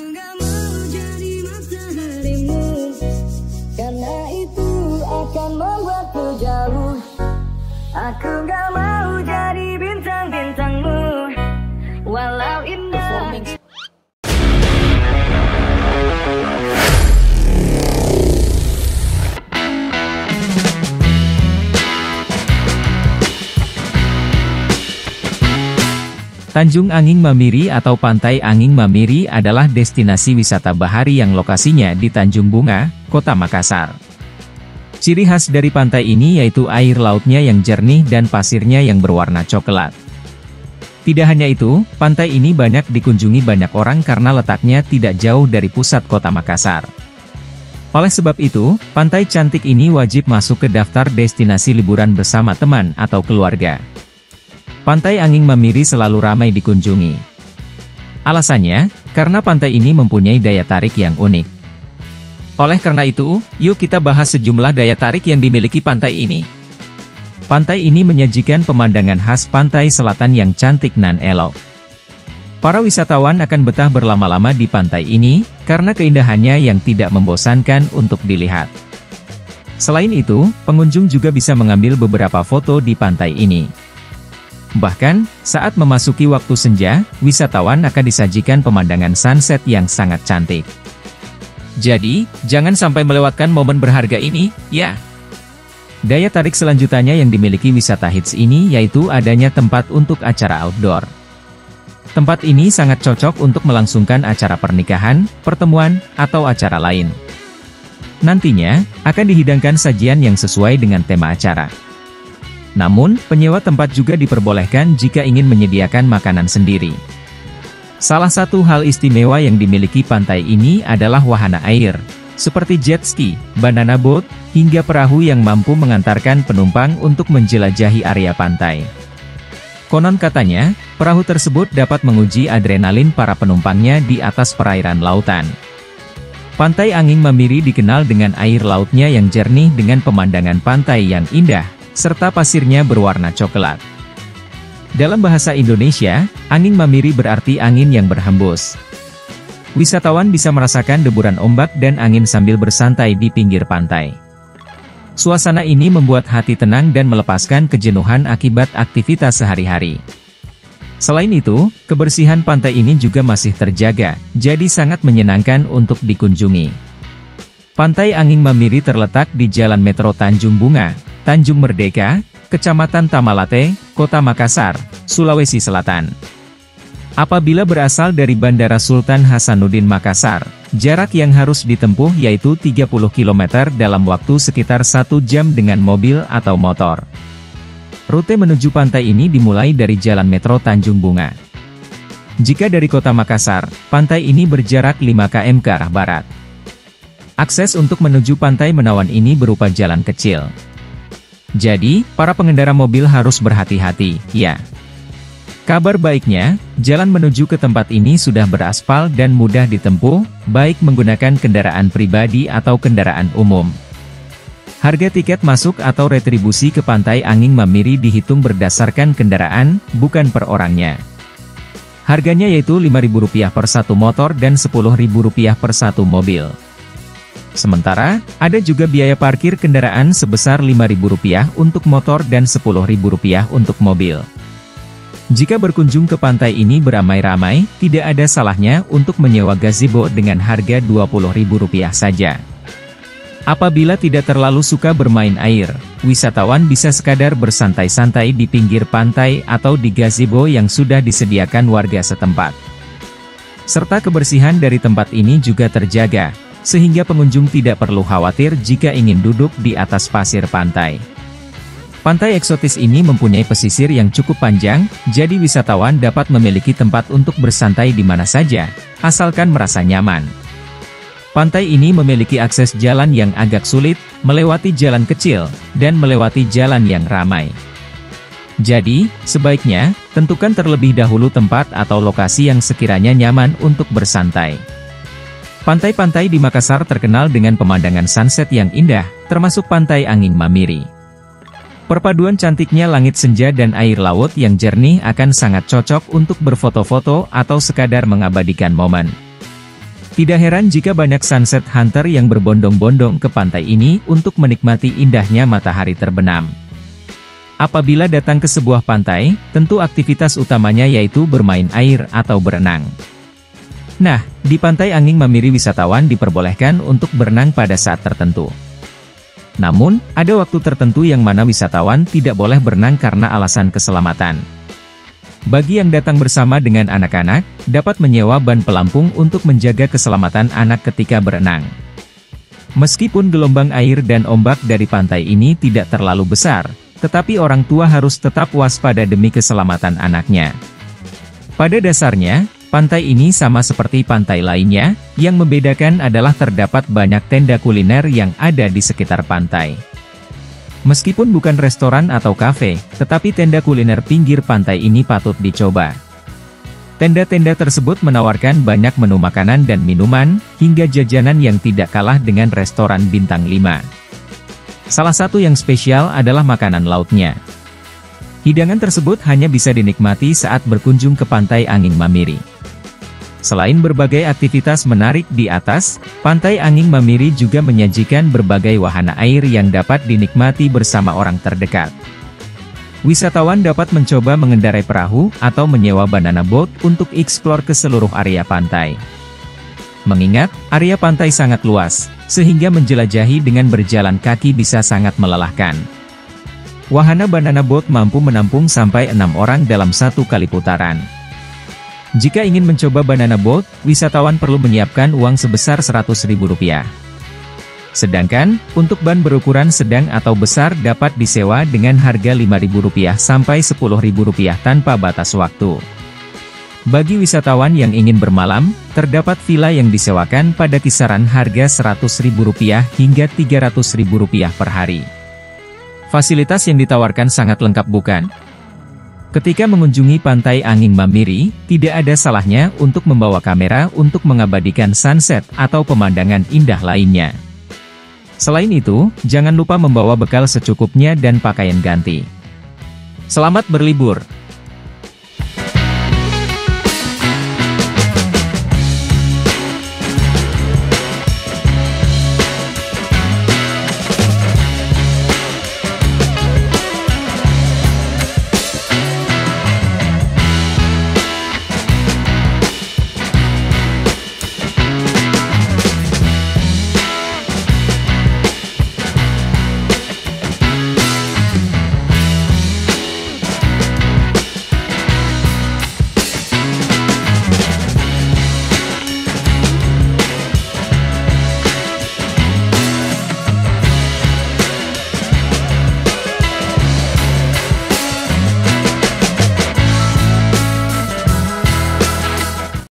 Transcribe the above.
nggak mau jadi mataharimu, karena itu akan membuatku jauh. Aku nggak mau jadi bintang-bintangmu, walau indah. Tanjung Angin Mamiri atau Pantai Angin Mamiri adalah destinasi wisata bahari yang lokasinya di Tanjung Bunga, Kota Makassar. Ciri khas dari pantai ini yaitu air lautnya yang jernih dan pasirnya yang berwarna coklat. Tidak hanya itu, pantai ini banyak dikunjungi banyak orang karena letaknya tidak jauh dari pusat Kota Makassar. Oleh sebab itu, pantai cantik ini wajib masuk ke daftar destinasi liburan bersama teman atau keluarga. Pantai Angin Mamiri selalu ramai dikunjungi. Alasannya, karena pantai ini mempunyai daya tarik yang unik. Oleh karena itu, yuk kita bahas sejumlah daya tarik yang dimiliki pantai ini. Pantai ini menyajikan pemandangan khas pantai selatan yang cantik nan elok. Para wisatawan akan betah berlama-lama di pantai ini, karena keindahannya yang tidak membosankan untuk dilihat. Selain itu, pengunjung juga bisa mengambil beberapa foto di pantai ini. Bahkan, saat memasuki waktu senja, wisatawan akan disajikan pemandangan sunset yang sangat cantik. Jadi, jangan sampai melewatkan momen berharga ini, ya. Daya tarik selanjutnya yang dimiliki wisata hits ini yaitu adanya tempat untuk acara outdoor. Tempat ini sangat cocok untuk melangsungkan acara pernikahan, pertemuan, atau acara lain. Nantinya, akan dihidangkan sajian yang sesuai dengan tema acara. Namun, penyewa tempat juga diperbolehkan jika ingin menyediakan makanan sendiri. Salah satu hal istimewa yang dimiliki pantai ini adalah wahana air, seperti jet ski, banana boat, hingga perahu yang mampu mengantarkan penumpang untuk menjelajahi area pantai. Konon katanya, perahu tersebut dapat menguji adrenalin para penumpangnya di atas perairan lautan. Pantai Angin Mamiri dikenal dengan air lautnya yang jernih dengan pemandangan pantai yang indah, serta pasirnya berwarna coklat. Dalam bahasa Indonesia, Angin Mamiri berarti angin yang berhembus. Wisatawan bisa merasakan deburan ombak dan angin sambil bersantai di pinggir pantai. Suasana ini membuat hati tenang dan melepaskan kejenuhan akibat aktivitas sehari-hari. Selain itu, kebersihan pantai ini juga masih terjaga, jadi sangat menyenangkan untuk dikunjungi. Pantai Angin Mamiri terletak di Jalan Metro Tanjung Bunga, Tanjung Merdeka, Kecamatan Tamalate, Kota Makassar, Sulawesi Selatan. Apabila berasal dari Bandara Sultan Hasanuddin Makassar, jarak yang harus ditempuh yaitu 30 km dalam waktu sekitar 1 jam dengan mobil atau motor. Rute menuju pantai ini dimulai dari Jalan Metro Tanjung Bunga. Jika dari Kota Makassar, pantai ini berjarak 5 km ke arah barat. Akses untuk menuju Pantai Menawan ini berupa jalan kecil. Jadi, para pengendara mobil harus berhati-hati, ya. Kabar baiknya, jalan menuju ke tempat ini sudah beraspal dan mudah ditempuh, baik menggunakan kendaraan pribadi atau kendaraan umum. Harga tiket masuk atau retribusi ke Pantai Angin Mamiri dihitung berdasarkan kendaraan, bukan per orangnya. Harganya yaitu Rp5.000 per satu motor dan Rp10.000 per satu mobil. Sementara, ada juga biaya parkir kendaraan sebesar Rp5.000 untuk motor dan Rp10.000 untuk mobil. Jika berkunjung ke pantai ini beramai-ramai, tidak ada salahnya untuk menyewa gazebo dengan harga Rp20.000 saja. Apabila tidak terlalu suka bermain air, wisatawan bisa sekadar bersantai-santai di pinggir pantai atau di gazebo yang sudah disediakan warga setempat. Serta kebersihan dari tempat ini juga terjaga, sehingga pengunjung tidak perlu khawatir jika ingin duduk di atas pasir pantai. Pantai eksotis ini mempunyai pesisir yang cukup panjang, jadi wisatawan dapat memiliki tempat untuk bersantai di mana saja, asalkan merasa nyaman. Pantai ini memiliki akses jalan yang agak sulit, melewati jalan kecil, dan melewati jalan yang ramai. Jadi, sebaiknya, tentukan terlebih dahulu tempat atau lokasi yang sekiranya nyaman untuk bersantai. Pantai-pantai di Makassar terkenal dengan pemandangan sunset yang indah, termasuk Pantai Angin Mamiri. Perpaduan cantiknya langit senja dan air laut yang jernih akan sangat cocok untuk berfoto-foto atau sekadar mengabadikan momen. Tidak heran jika banyak sunset hunter yang berbondong-bondong ke pantai ini untuk menikmati indahnya matahari terbenam. Apabila datang ke sebuah pantai, tentu aktivitas utamanya yaitu bermain air atau berenang. Nah, di Pantai Anging Mamiri wisatawan diperbolehkan untuk berenang pada saat tertentu. Namun, ada waktu tertentu yang mana wisatawan tidak boleh berenang karena alasan keselamatan. Bagi yang datang bersama dengan anak-anak, dapat menyewa ban pelampung untuk menjaga keselamatan anak ketika berenang. Meskipun gelombang air dan ombak dari pantai ini tidak terlalu besar, tetapi orang tua harus tetap waspada demi keselamatan anaknya. Pada dasarnya, pantai ini sama seperti pantai lainnya, yang membedakan adalah terdapat banyak tenda kuliner yang ada di sekitar pantai. Meskipun bukan restoran atau kafe, tetapi tenda kuliner pinggir pantai ini patut dicoba. Tenda-tenda tersebut menawarkan banyak menu makanan dan minuman, hingga jajanan yang tidak kalah dengan restoran bintang 5. Salah satu yang spesial adalah makanan lautnya. Hidangan tersebut hanya bisa dinikmati saat berkunjung ke Pantai Anging Mamiri. Selain berbagai aktivitas menarik di atas, Pantai Anging Mamiri juga menyajikan berbagai wahana air yang dapat dinikmati bersama orang terdekat. Wisatawan dapat mencoba mengendarai perahu atau menyewa banana boat untuk eksplor ke seluruh area pantai. Mengingat, area pantai sangat luas, sehingga menjelajahi dengan berjalan kaki bisa sangat melelahkan. Wahana banana boat mampu menampung sampai 6 orang dalam satu kali putaran. Jika ingin mencoba banana boat, wisatawan perlu menyiapkan uang sebesar Rp100.000. Sedangkan, untuk ban berukuran sedang atau besar dapat disewa dengan harga Rp5.000 sampai Rp10.000 tanpa batas waktu. Bagi wisatawan yang ingin bermalam, terdapat villa yang disewakan pada kisaran harga Rp100.000 hingga Rp300.000 per hari. Fasilitas yang ditawarkan sangat lengkap bukan? Ketika mengunjungi Pantai Anging Mamiri, tidak ada salahnya untuk membawa kamera untuk mengabadikan sunset atau pemandangan indah lainnya. Selain itu, jangan lupa membawa bekal secukupnya dan pakaian ganti. Selamat berlibur!